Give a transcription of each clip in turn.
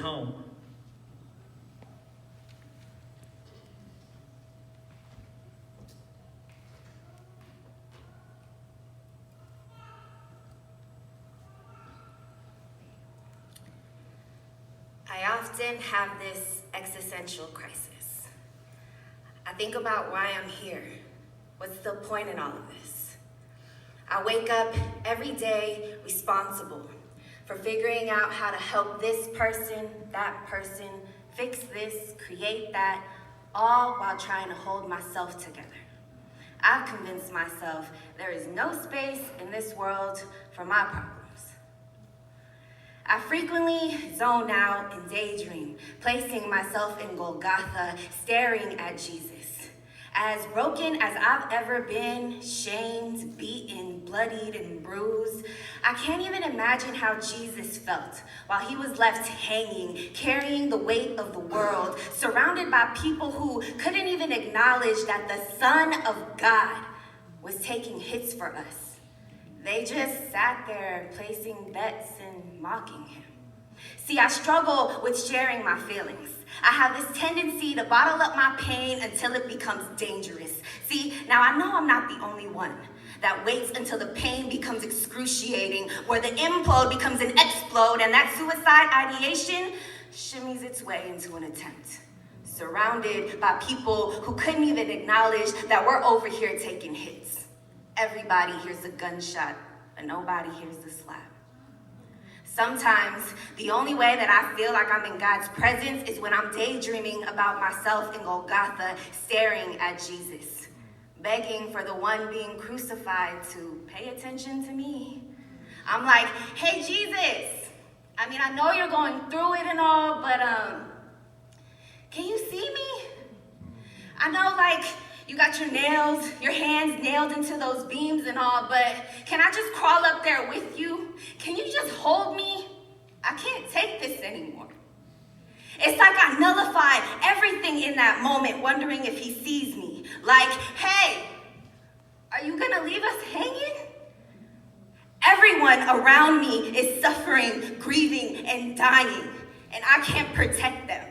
home. I often have this existential crisis. I think about why I'm here. What's the point in all of this? I wake up every day responsible for figuring out how to help this person, that person, fix this, create that, all while trying to hold myself together. I've convinced myself there is no space in this world for my problems. I frequently zone out and daydream, placing myself in Golgotha, staring at Jesus. As broken as I've ever been, shamed, beaten, bloodied, and bruised, I can't even imagine how Jesus felt while he was left hanging, carrying the weight of the world, surrounded by people who couldn't even acknowledge that the Son of God was taking hits for us. They just sat there placing bets and mocking him. See, I struggle with sharing my feelings. I have this tendency to bottle up my pain until it becomes dangerous. See, now I know I'm not the only one that waits until the pain becomes excruciating, where the implode becomes an explode, and that suicide ideation shimmies its way into an attempt. Surrounded by people who couldn't even acknowledge that we're over here taking hits. Everybody hears a gunshot, but nobody hears the slap. Sometimes, the only way that I feel like I'm in God's presence is when I'm daydreaming about myself in Golgotha, staring at Jesus, begging for the one being crucified to pay attention to me. I'm like, hey, Jesus, I know you're going through it and all, but can you see me? I know, you got your hands nailed into those beams and all, but can I just crawl up there with you? Can you just hold me? I can't take this anymore. It's like I nullify everything in that moment, wondering if he sees me. Like, hey, are you gonna leave us hanging? Everyone around me is suffering, grieving, and dying, and I can't protect them.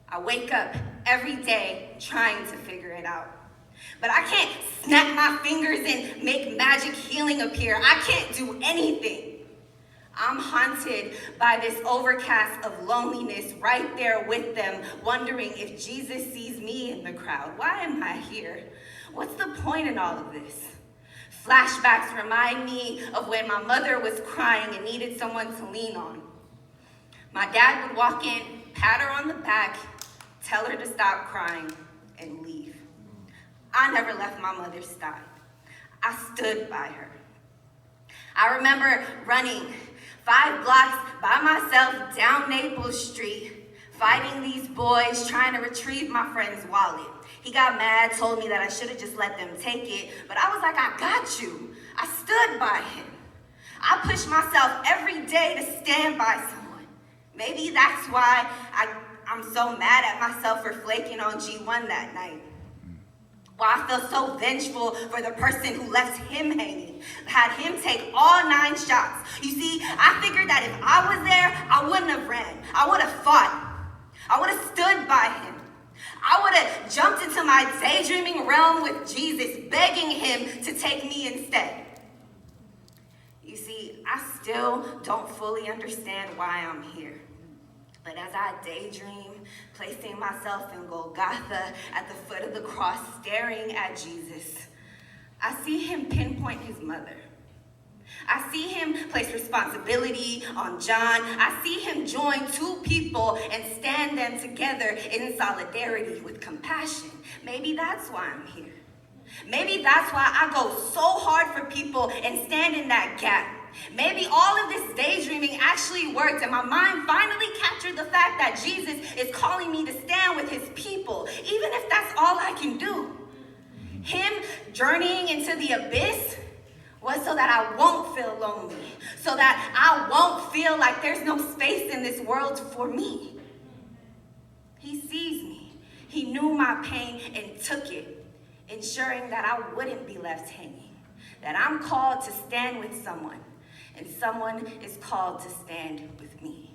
I wake up every day trying to figure it out. But I can't snap my fingers and make magic healing appear. I can't do anything. I'm haunted by this overcast of loneliness right there with them, wondering if Jesus sees me in the crowd. Why am I here? What's the point in all of this? Flashbacks remind me of when my mother was crying and needed someone to lean on. My dad would walk in, pat her on the back, tell her to stop crying, and leave. I never left my mother's side. I stood by her. I remember running 5 blocks by myself down Naples Street, fighting these boys, trying to retrieve my friend's wallet. He got mad, told me that I should have just let them take it, but I was like, I got you. I stood by him. I push myself every day to stand by someone. Maybe that's why I'm so mad at myself for flaking on G1 that night. Well, I felt so vengeful for the person who left him hanging, had him take all 9 shots. You see, I figured that if I was there, I wouldn't have ran. I would have fought. I would have stood by him. I would have jumped into my daydreaming realm with Jesus, begging him to take me instead. You see, I still don't fully understand why I'm here. But as I daydream, placing myself in Golgotha at the foot of the cross, staring at Jesus, I see him pinpoint his mother. I see him place responsibility on John. I see him join 2 people and stand them together in solidarity with compassion. Maybe that's why I'm here. Maybe that's why I go so hard for people and stand in that gap. Maybe all of this daydreaming actually worked and my mind finally captured the fact that Jesus is calling me to stand with his people, even if that's all I can do. Him journeying into the abyss was so that I won't feel lonely, so that I won't feel like there's no space in this world for me. He sees me. He knew my pain and took it, ensuring that I wouldn't be left hanging, that I'm called to stand with someone, and someone is called to stand with me.